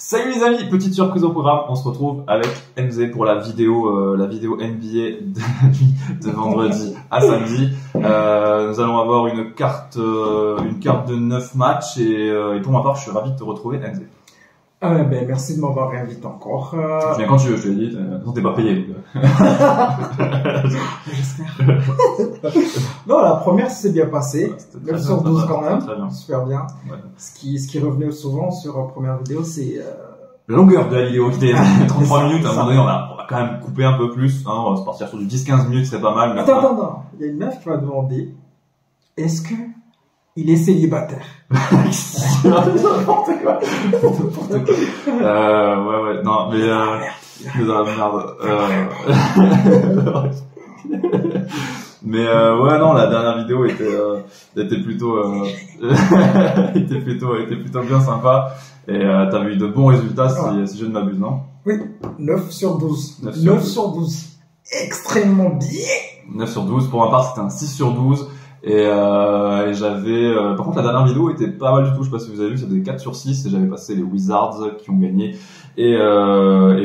Salut les amis, petite surprise au programme, on se retrouve avec MZ pour la vidéo NBA de vendredi à samedi. Nous allons avoir une carte de 9 matchs et pour ma part je suis ravi de te retrouver MZ. Merci de m'avoir réinvité encore. Tu viens quand tu veux, je te l'ai dit, t'es pas payé. J'espère. Non, la première s'est bien passée. 9 sur 12 quand même. Très bien. Super bien. Ouais. Ce qui revenait souvent sur la première vidéo, c'est La longueur de la vidéo qui était 33 minutes, à un moment donné on va quand même couper un peu plus, hein, on va se partir sur du 10-15 minutes, c'est pas mal. Attends. Il y a une meuf qui m'a demandé, est-ce que il est célibataire? N'importe quoi. Ouais, non, mais ouais, non, la dernière vidéo était plutôt bien sympa et t'as eu de bons résultats si je ne m'abuse, non? Oui, 9 sur 12. 9 sur 12. Extrêmement bien. 9 sur 12. Pour ma part, c'était un 6 sur 12. Et j'avais par contre la dernière vidéo était pas mal du tout, je sais pas si vous avez vu, c'était 4 sur 6 et j'avais passé les Wizards qui ont gagné et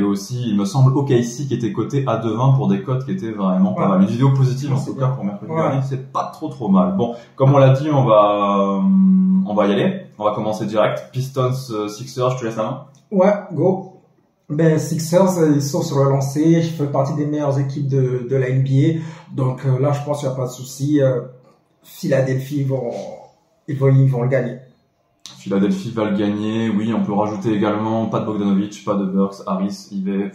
aussi il me semble OKC qui était coté à 2,20 pour des cotes qui étaient vraiment pas mal. Une vidéo positive en tout cas pour mercredi dernier, c'est pas trop mal. Bon, comme on l'a dit, on va y aller, on va commencer direct. Pistons Sixers, je te laisse la main. Ouais, go. Sixers, ils sont sur le lancer, je fais partie des meilleures équipes de la NBA, donc là je pense qu'il n'y a pas de souci. Philadelphie, ils vont le gagner. Philadelphie va le gagner, oui, on peut rajouter également pas de Bogdanovic, pas de Burks, Harris, Ive,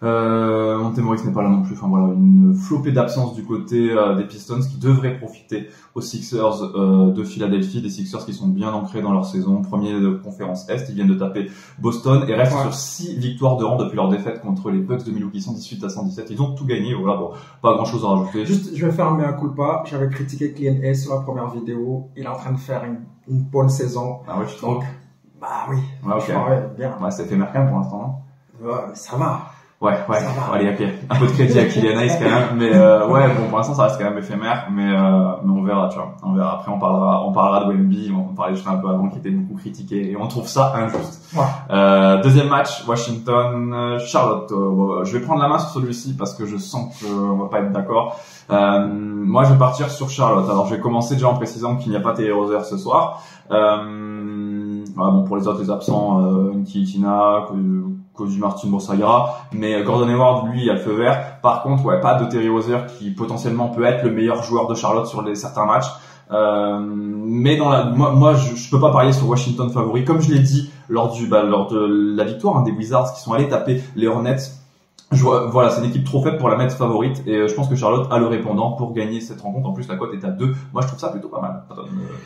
Montemoris n'est pas là non plus, enfin voilà, une flopée d'absence du côté des Pistons qui devraient profiter aux Sixers de Philadelphie, des Sixers qui sont bien ancrés dans leur saison, premier de conférence Est, ils viennent de taper Boston et restent sur 6 victoires de rang depuis leur défaite contre les Bucks de Milwaukee 118-117, ils ont tout gagné, voilà, bon, pas grand chose à rajouter. Juste, je vais faire un mea culpa, j'avais critiqué Clean S sur la première vidéo, il est en train de faire une bonne saison. Ah ouais, tu trouves? Bah oui, ouais, ok. Bien. Ouais, c'est éphémère quand même pour l'instant, non? Ouais, mais ça va. Ouais, allez, ok. Un peu de crédit à Kylian Hayes quand même, mais ouais, bon, pour l'instant, ça reste quand même éphémère, mais on verra, tu vois. On verra. Après, on parlera de Wemby, on parlait juste un peu avant, qui était beaucoup critiqué, et on trouve ça injuste. Ouais. Deuxième match, Washington, Charlotte. Je vais prendre la main sur celui-ci parce que je sens qu'on va pas être d'accord. Moi, je vais partir sur Charlotte. Alors, je vais commencer déjà en précisant qu'il n'y a pas Terry Rozier ce soir. Voilà, bon, pour les autres, les absents, Ntilikina, Kogi Martin, bon, ça ira. Mais Gordon Hayward, lui, il a le feu vert. Par contre, ouais, pas de Terry Rozier qui potentiellement peut être le meilleur joueur de Charlotte sur certains matchs. Mais moi, je peux pas parier sur Washington favori. Comme je l'ai dit lors de la victoire des Wizards qui sont allés taper les Hornets. Voilà, c'est une équipe trop faible pour la mettre favorite et je pense que Charlotte a le répondant pour gagner cette rencontre. En plus, la cote est à 2. Moi, je trouve ça plutôt pas mal.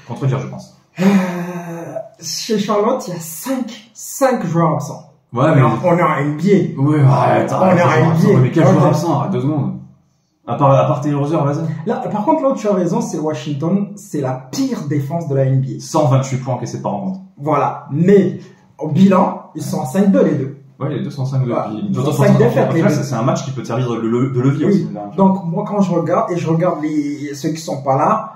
Contredire, je pense. Chez Charlotte, il y a 5 joueurs absents. Ouais, mais on est en NBA. Ouais, arrête, on est en NBA. Mais quel joueur absent? Arrête 2 secondes. À part Terry Rozier, vas-y. Là, par contre, là où tu as raison, c'est Washington, c'est la pire défense de la NBA. 128 points encaissés par rencontre. Voilà. Mais, au bilan, ils sont à 5-2 les deux. Ouais, les deux sont 5 depuis. Ils sont 5 défaites. C'est un match qui peut servir de levier aussi. Donc, moi, quand je regarde, ceux qui sont pas là,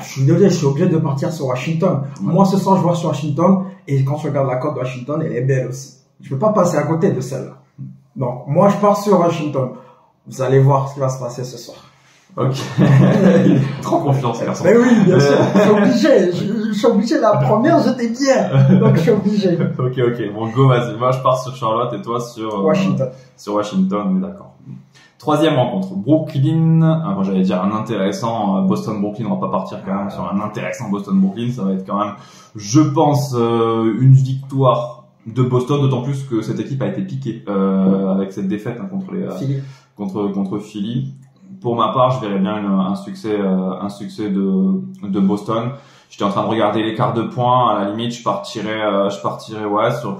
je suis désolé, je suis obligé de partir sur Washington. Ouais. Moi, ce soir, je vois sur Washington, et quand je regarde la cote de Washington, elle est belle aussi. Je peux pas passer à côté de celle-là. Donc, moi, je pars sur Washington. Vous allez voir ce qui va se passer ce soir. Ok. Il est trop confiant, ce garçon. Mais oui, bien sûr. Je suis obligé. La première, j'étais bien. Donc, je suis obligé. Ok. Bon, go, vas-y. Moi, je pars sur Charlotte et toi sur Washington. Sur Washington, on est d'accord. Troisième rencontre. Brooklyn. J'allais dire un intéressant Boston-Brooklyn. On va pas partir quand même sur un intéressant Boston-Brooklyn. Ça va être quand même, je pense, une victoire de Boston, d'autant plus que cette équipe a été piquée avec cette défaite contre Philly. Pour ma part, je verrais bien un succès de Boston. J'étais en train de regarder l'écart de points. À la limite, je partirais ouais sur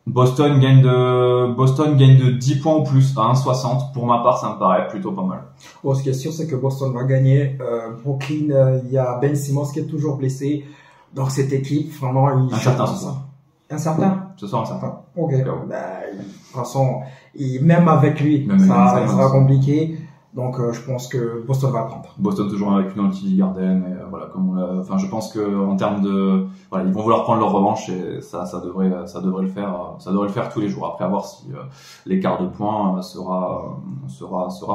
Boston gagne de 10 points ou plus à 1,60. Pour ma part, ça me paraît plutôt pas mal. Bon, ce qui est sûr, c'est que Boston va gagner. Brooklyn, il y a Ben Simmons qui est toujours blessé. Donc cette équipe, vraiment, Incertain ce soir. Incertain. Ce soir, incertain. Ok. De toute façon, même avec lui, ça sera compliqué. Donc, je pense que Boston va prendre. Boston toujours avec une TD Garden, et voilà, comme on l'a, enfin, je pense que en termes de, voilà, ils vont vouloir prendre leur revanche et ça devrait le faire tous les jours. Après, à voir si l'écart de points sera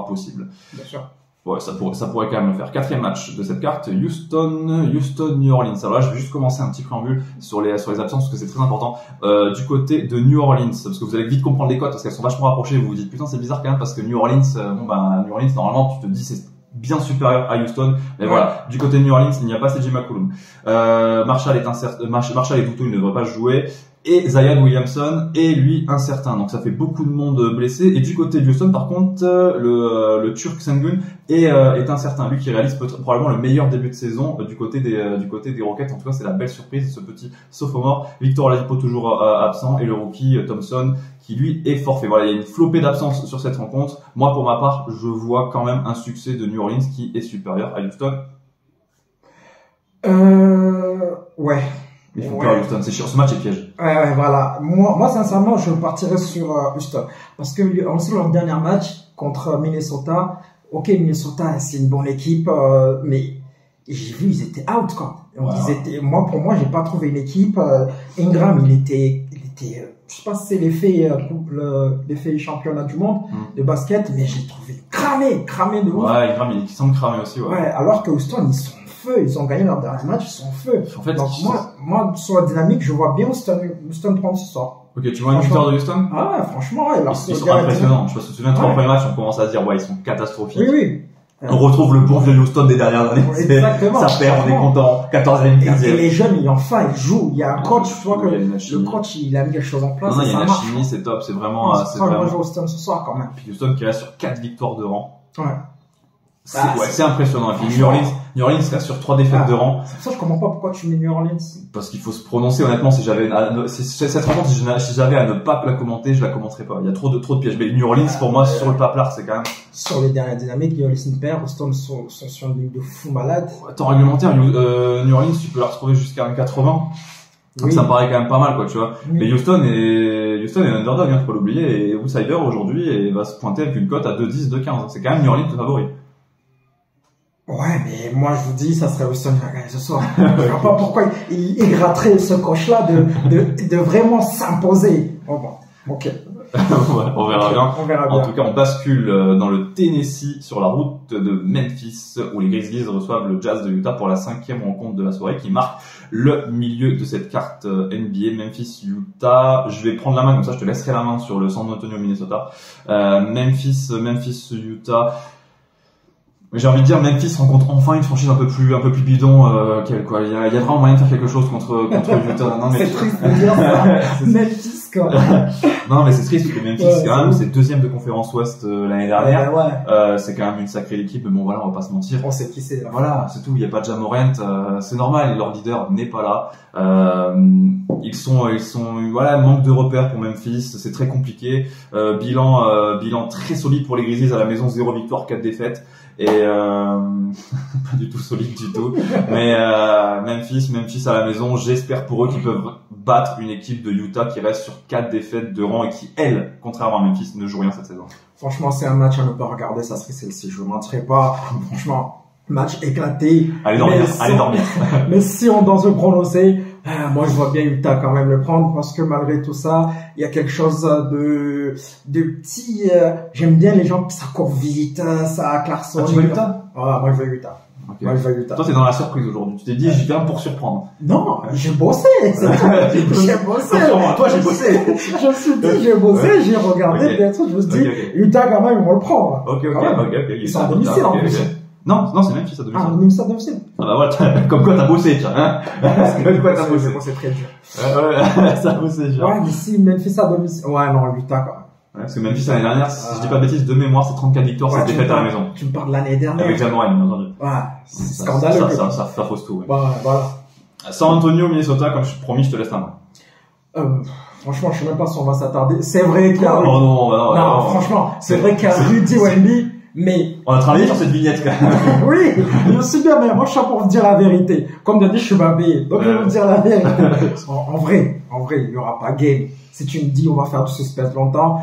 possible. Bien sûr. Ouais, ça pourrait quand même le faire. Quatrième match de cette carte, Houston-New Orleans. Alors là, je vais juste commencer un petit préambule sur les absences parce que c'est très important. Du côté de New Orleans, parce que vous allez vite comprendre les cotes parce qu'elles sont vachement rapprochées. Vous vous dites putain, c'est bizarre quand même parce que New Orleans, New Orleans normalement tu te dis c'est bien supérieur à Houston, mais voilà, du côté de New Orleans, il n'y a pas CJ McCollum. Marshall est incertain, Marshall et Tutu, il ne devrait pas jouer. Et Zion Williamson est lui incertain, donc ça fait beaucoup de monde blessé. Et du côté de Houston, par contre, le Turk Sengun est incertain. Lui qui réalise probablement le meilleur début de saison du côté des Rockets. En tout cas, c'est la belle surprise, ce petit sophomore. Victor Oladipo toujours absent et le rookie Thompson qui lui est forfait. Voilà, il y a une flopée d'absence sur cette rencontre. Moi, pour ma part, je vois quand même un succès de New Orleans qui est supérieur à Houston. Ouais. Il faut peur Houston, c'est sûr, ce match est piège. Ouais, voilà. Moi, sincèrement, je partirais sur Houston. Parce que, on sait leur dernier match contre Minnesota. Ok, Minnesota, c'est une bonne équipe, mais j'ai vu, ils étaient out, quoi. Donc, pour moi, j'ai pas trouvé une équipe. Ingram, il était, je sais pas si c'est l'effet championnat du monde de basket, mais j'ai trouvé cramé de ouf. Ouais, Ingram, il semble cramé aussi, ouais. Alors que Houston, ils sont feu, ils ont gagné leur dernier match, ils sont en feu. En fait, donc moi, sur la dynamique, je vois bien Houston prendre ce soir. Ok, tu vois une victoire de Houston? Ah ouais, franchement, ouais. Ils sont impressionnants. Je me souviens, trois premiers matchs, on commence à se dire, ouais, ils sont catastrophiques. Oui. On retrouve le bon vieux Houston des dernières années. Exactement. Ça perd, on est content. 14e, 15e. Et les jeunes, ils jouent. Il y a un coach, tu vois que le coach, il a mis quelque chose en place. Non, il y a une chimie, c'est top, c'est vraiment, c'est vraiment jouer Houston ce soir, quand même. Puis Houston qui reste sur 4 victoires de rang. Ouais. C'est impressionnant. Et puis New Orleans reste sur 3 défaites de rang. C'est pour ça que je comprends pas pourquoi tu mets New Orleans. Parce qu'il faut se prononcer, honnêtement, cette rencontre, si j'avais à ne pas la commenter, je la commenterais pas. Il y a trop de pièges. Mais New Orleans, pour moi, sur le paplard, c'est quand même... Sur les dernières dynamiques, New Orleans perd, Houston sont sur une ligne de fou malade. Temps réglementaire, New Orleans, tu peux la retrouver jusqu'à un 80. Donc ça me paraît quand même pas mal, quoi, tu vois. Mais Houston est underdog, faut pas l'oublier, et outsider aujourd'hui, et va se pointer avec une cote à 2-10, 2-15. C'est quand même New Orleans le favori. Ouais, mais moi je vous dis, ça serait Houston qui va gagner ce soir. Je vois pas pourquoi il gratterait ce coach-là de vraiment s'imposer. Bon, ok. On verra bien. En tout cas, on bascule dans le Tennessee sur la route de Memphis où les Grizzlies reçoivent le Jazz de Utah pour la 5e rencontre de la soirée qui marque le milieu de cette carte NBA. Memphis-Utah. Je vais prendre la main comme ça, je te laisserai la main sur le San Antonio, Minnesota. Memphis-Utah. J'ai envie de dire, Memphis rencontre enfin une franchise un peu plus bidon qu'elle, quoi. Il y a vraiment moyen de faire quelque chose contre Utah. Non, mais c'est triste de dire ça. Memphis, quoi. Non, mais c'est triste parce que Memphis, quand même, c'est 2e de conférence Ouest l'année dernière. C'est quand même une sacrée équipe, mais bon, voilà, on va pas se mentir. On sait qui c'est, là. Voilà, c'est tout. Il y a pas de Ja Morant, c'est normal. Leur leader n'est pas là. Ils sont, voilà, manque de repères pour Memphis. C'est très compliqué. Bilan très solide pour les Grizzlies à la maison, 0 victoire, 4 défaites. Et pas du tout solide du tout, mais Memphis à la maison, j'espère pour eux qu'ils peuvent battre une équipe de Utah qui reste sur 4 défaites de rang et qui, elle, contrairement à Memphis, ne joue rien cette saison. Franchement, c'est un match à ne pas regarder, ça serait celle-ci, je ne mentirais pas. Franchement, match éclaté. Allez dormir. Mais si on dans un pronostic, moi je vois bien Utah quand même le prendre parce que malgré tout ça, il y a quelque chose de petit. J'aime bien les gens, ça court vite, ça klaxonne. Tu veux Utah? Moi je veux Utah. Okay. Moi je veux Utah. Toi t'es dans la surprise aujourd'hui. Tu t'es dit j'y viens pour surprendre. Non, j'ai bossé. J'ai bossé. Toi j'ai bossé. Je me suis dit j'ai bossé, j'ai regardé des trucs, je me suis dit Utah quand même ils vont le prendre. Ok. Ils sont à domicile en plus. Non, c'est Memphis à domicile. Memphis à domicile. Ah bah voilà, comme quoi t'as bossé, tiens, hein. Comme quoi t'as bossé. C'est très dur. Ouais, ça a bossé, genre. Ouais, mais si Memphis à domicile. Ouais, non, Utah, quand même. Ouais, parce que Memphis l'année dernière, si je dis pas de bêtises, de mémoire, c'est 34 victoires, c'est défaite à la maison. Tu me parles de l'année dernière. Avec Ja Morant, bien entendu. Ouais, c'est scandaleux. Ça fausse tout, ouais. Voilà. San Antonio, Minnesota, comme je te promis, je te laisse la main. Franchement, je sais même pas si on va s'attarder. C'est vrai qu'il y a... Oh non, franchement, c'est vrai qu'il y a Rudy Wemby. Mais on a travaillé sur cette vignette quand même. Oui, je sais bien, mais moi je suis là pour vous dire la vérité. Comme d'habitude, je suis babé, donc je vais vous dire la vérité. En vrai, il y aura pas game. Si tu me dis on va faire du suspense longtemps,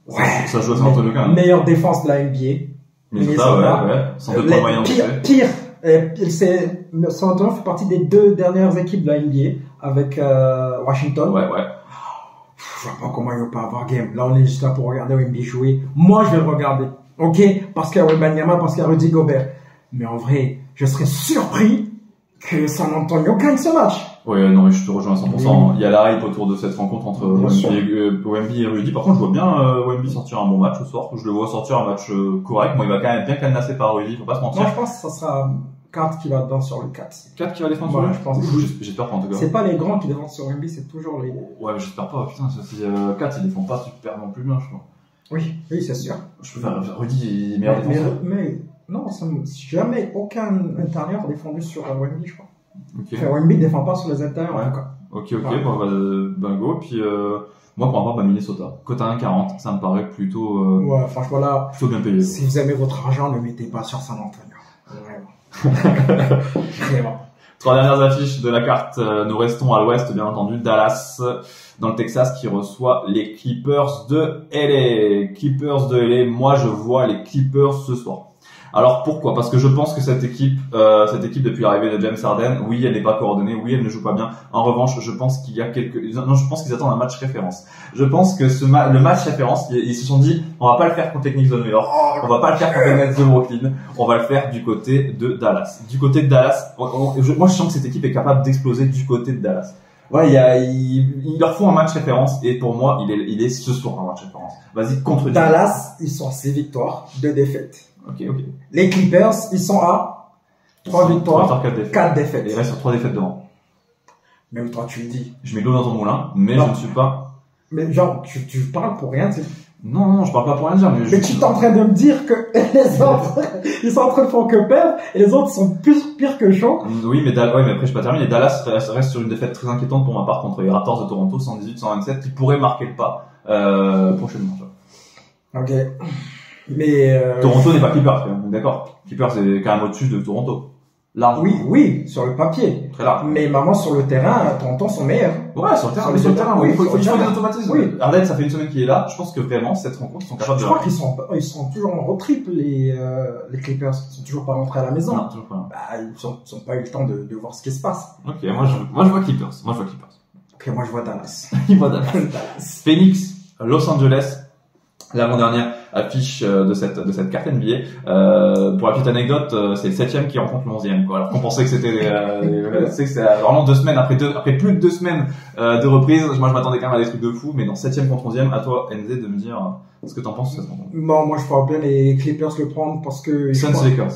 ouais. Ça joue à San Antonio quand même. Meilleure défense de la NBA. Minnesota, ouais. Sans doute pas moyen de pire. San Antonio fait partie des 2 dernières équipes de la NBA avec Washington. Ouais. Je vois pas comment il va pas avoir game. Là, on est juste là pour regarder Wemby jouer. Moi, je vais le regarder. Ok? Parce qu'il y a Wembanyama, parce qu'il y a Rudy Gobert. Mais en vrai, je serais surpris que San Antonio gagne ce match. Ouais, non, mais je te rejoins à 100%. Il y a la hype autour de cette rencontre entre Wemby et Rudy. Par contre, je vois bien Wemby sortir un bon match ce soir. Je le vois sortir un match correct. Bon, il va quand même bien cadenasser par Rudy, faut pas se mentir. Non, je pense que ça sera 4 qui va dedans sur le 4. 4 qui va défendre sur lui, je pense. J'espère pas en tout cas. C'est pas les grands qui défendent sur Wemby, c'est toujours les... Ouais, mais j'espère pas. Putain, si 4, il défend pas super non plus bien, je crois. Oui, c'est sûr. Je peux faire Rudy, il est meilleur défenseur. Mais non, jamais aucun intérieur défendu sur Wemby, je crois. Ok. Enfin, Wemby ne défend pas sur les intérieurs, en tout cas. Ok, bon, go. Puis, moi, pour avoir Minnesota, cote à 1,40, ça me paraît plutôt, ouais, franchement, là, plutôt bien payé. Si vous aimez votre argent, ne mettez pas sur San Antonio. Vraiment. Vraiment. 3 dernières affiches de la carte, nous restons à l'ouest, bien entendu, Dallas, dans le Texas, qui reçoit les Clippers de LA. Clippers de LA, moi, je vois les Clippers ce soir. Alors pourquoi? Parce que je pense que cette équipe depuis l'arrivée de James Harden, oui, elle n'est pas coordonnée, oui, elle ne joue pas bien. En revanche, je pense qu'il y a je pense qu'ils attendent un match référence. Je pense que le match référence, ils se sont dit, on va pas le faire contre les Knicks de New York, on va pas le faire contre les Nets de Brooklyn, on va le faire du côté de Dallas. Du côté de Dallas, moi je sens que cette équipe est capable d'exploser du côté de Dallas. Ouais, il leur faut un match référence et pour moi, il est ce soir un match référence. Vas-y, contre Dallas, ils sont à 6 victoires, 2 défaites. Ok. Les Clippers, ils sont à 3 victoires, 4 défaites. Et il reste sur 3 défaites devant. Même toi, tu le dis. Je mets l'eau dans ton moulin, mais non. Je ne suis pas... Mais genre, tu parles pour rien, tu sais. Non, je parle pas pour rien dire, mais tu es en train de me dire que les autres, ils sont en train de faire que perdre, et les autres sont pires que chaud. Oui, mais après, je suis pas terminé. Dallas reste sur une défaite très inquiétante pour ma part contre les Raptors de Toronto, 118-127, qui pourraient marquer le pas, prochainement. Ok. Mais Toronto n'est pas Clippers, quand même, d'accord. Clippers est quand même au-dessus de Toronto. Large. Oui, sur le papier. Très large. Mais maman, sur le terrain, Toronto sont meilleurs. Ouais, sur le terrain, oui, il faut des automatismes. Oui. Harden, ça fait une semaine qu'il est là. Je pense que vraiment, cette rencontre, ils sont capables de... Je crois qu'ils sont toujours en road trip, les Clippers. Ils sont toujours pas rentrés à la maison. Non, toujours pas. Bah, ils sont pas eu le temps de voir ce qui se passe. Ok, moi je vois Clippers. Ok, moi je vois Dallas. Il voit Dallas. Phoenix, Los Angeles. L'avant-dernière affiche de cette carte NBA. Pour la petite anecdote, c'est le 7e qui rencontre le 11e, quoi. Alors qu'on pensait que c'était vraiment 2 semaines après plus de 2 semaines de reprise. Moi, je m'attendais quand même à des trucs de fou, mais dans 7e contre 11e, à toi, NZ, de me dire ce que t'en penses de cette rencontre. Bon, moi, je vois bien les Clippers le prendre parce que... Suns Lakers.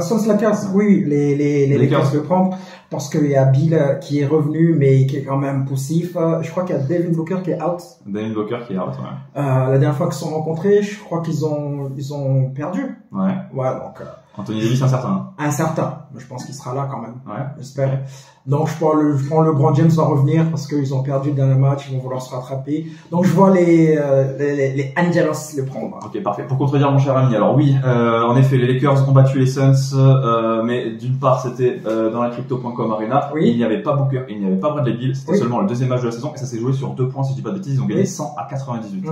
Suns Lakers, oui, les Lakers le prendre parce qu'il y a Bill qui est revenu mais qui est quand même poussif. Je crois qu'il y a Devin Booker qui est out. Devin Booker qui est out, ouais. La dernière fois qu'ils se sont rencontrés, je crois qu'ils ont perdu. Ouais. Ouais, donc. Anthony Davis incertain. Incertain. Mais je pense qu'il sera là quand même. Ouais. J'espère. Donc je prends LeBron James va revenir parce qu'ils ont perdu le dernier match, ils vont vouloir se rattraper. Donc je vois les Angelos le prendre. Ok, parfait. Pour contredire mon cher ami, alors oui, en effet, les Lakers ont battu les Suns, mais d'une part c'était dans la Crypto.com Arena. Oui. Il n'y avait pas Booker, il n'y avait pas Bradley Beal, c'était seulement le 2e match de la saison et ça s'est joué sur 2 points si je dis pas de bêtises, ils ont gagné 100 à 98.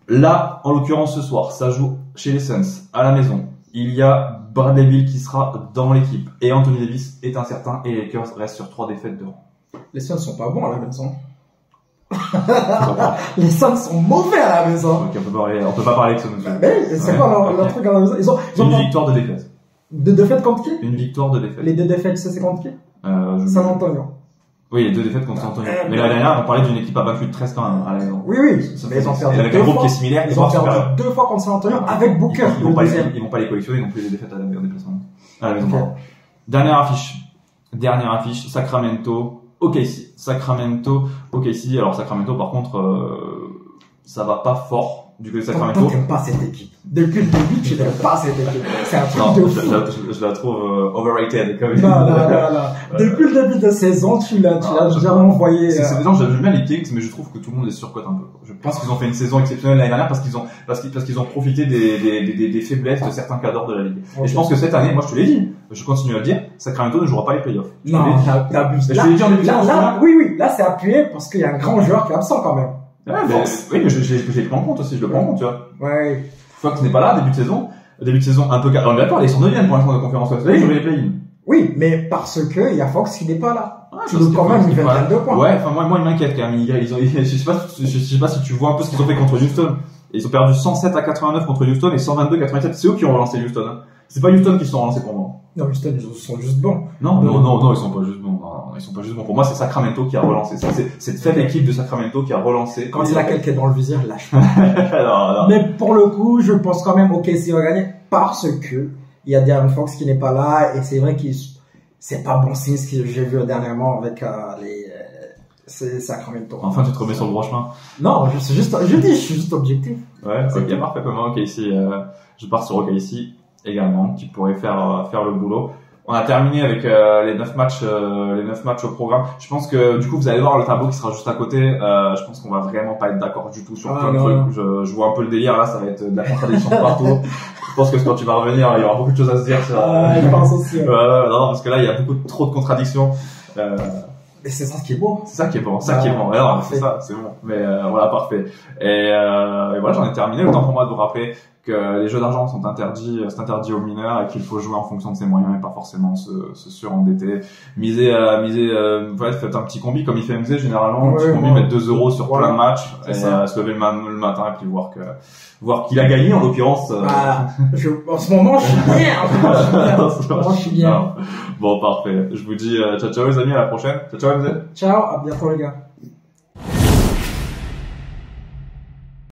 Là, en l'occurrence ce soir, ça joue chez les Suns, à la maison. Il y a Bradley Beal qui sera dans l'équipe et Anthony Davis est incertain et les Lakers restent sur 3 défaites de rang. Les Suns sont pas bons à la maison. Les Suns sont mauvais à la maison. Donc on peut pas parler de ça, monsieur. Mais c'est quoi leur truc à la maison? Ils ont une victoire de défaite. De défaite contre qui? Une victoire de défaite. Les 2 défaites, c'est contre qui? San Antonio. Oui, les 2 défaites contre San Antonio. Mais la dernière, on parlait d'une équipe à 28-13 quand même à la maison. Oui. Mais ils ont perdu avec un groupe qui est similaire. Ils ont perdu 2 fois contre San Antonio avec Booker. Ils vont pas les collectionner non plus les défaites à la déplacement. À la maison. Okay. Dernière affiche, Sacramento, OKC. Alors Sacramento, par contre, ça va pas fort du côté de Sacramento. Toi, t'aimes pas cette équipe. Depuis le début, tu n'aimes pas cette équipe. C'est un truc de fou. Je la trouve overrated. Comme non. Depuis le début de saison, tu l'as vraiment envoyé. Non, j'aime bien les Kings, mais je trouve que tout le monde les surcote un peu. Je pense qu'ils ont fait une saison exceptionnelle l'année dernière parce qu'ils ont profité des faiblesses de certains cadres de la ligue. Okay. Et je pense que cette année, moi je te l'ai dit, je continue à le dire, Sacramento ne jouera pas les playoffs. Non, t'abuses. Je te l'ai dit en début de saison. Oui, là c'est appuyé parce qu'il y a un grand joueur qui est absent quand même. Ouais, mais je le prends en compte aussi, tu vois. Ouais. Fox n'est pas là, début de saison. Début de saison un peu calme. On est d'accord, ils sont 9e pour l'instant de conférence ouest. Là, ils jouent les play-in. Oui, mais parce que il y a Fox qui n'est pas là. Ouais, Tu dois quand même une vingtaine de points. Ouais, enfin, moi, il m'inquiète quand même. Je sais pas si tu vois un peu ce qu'ils ont fait contre Houston. Ils ont perdu 107-89 contre Houston et 122-87. C'est eux qui ont relancé Houston, hein. C'est pas Houston qui se sont relancés pour moi. Non, Houston, ils sont juste bons. Non, ils sont pas juste bons. Non, ils sont pas juste bons. Pour moi, c'est Sacramento qui a relancé. C'est cette faible équipe de Sacramento qui a relancé. Quand c'est laquelle qui est dans le viseur, lâche. Non. Mais pour le coup, je pense quand même OKC va gagner parce que il y a De'Aaron Fox qui n'est pas là et c'est vrai qu'il c'est pas bon signe ce que j'ai vu dernièrement avec c'est Sacramento. Enfin, tu te remets sur le droit chemin. Non, je suis juste objectif. Ouais, ok, parfait. Pour moi, OKC, je pars sur OKC également, qui pourrait faire le boulot. On a terminé avec les 9 matchs au programme. Je pense que du coup vous allez voir le tableau qui sera juste à côté. Je pense qu'on va vraiment pas être d'accord du tout sur plein de trucs. Je vois un peu le délire là, ça va être de la contradiction partout. Je pense que quand tu vas revenir, il y aura beaucoup de choses à se dire. Je pense aussi. Ouais. Non, parce que là il y a trop de contradictions. Mais c'est ça qui est beau. C'est ça qui est bon, Alors, c'est ça, c'est bon. Mais voilà, parfait. Et voilà, j'en ai terminé. Le temps pour moi de vous rappeler que les jeux d'argent sont interdits, c'est interdit aux mineurs et qu'il faut jouer en fonction de ses moyens et pas forcément se surendetter. Voilà, faites un petit combi comme il fait MZ généralement, un petit combi, mettre 2 euros sur plein de matchs et se lever le matin et puis voir qu'il a gagné en l'occurrence. En ce moment, je suis bien. Bon, parfait. Je vous dis ciao les amis, à la prochaine. Ciao MZ. Ciao, à bientôt les gars.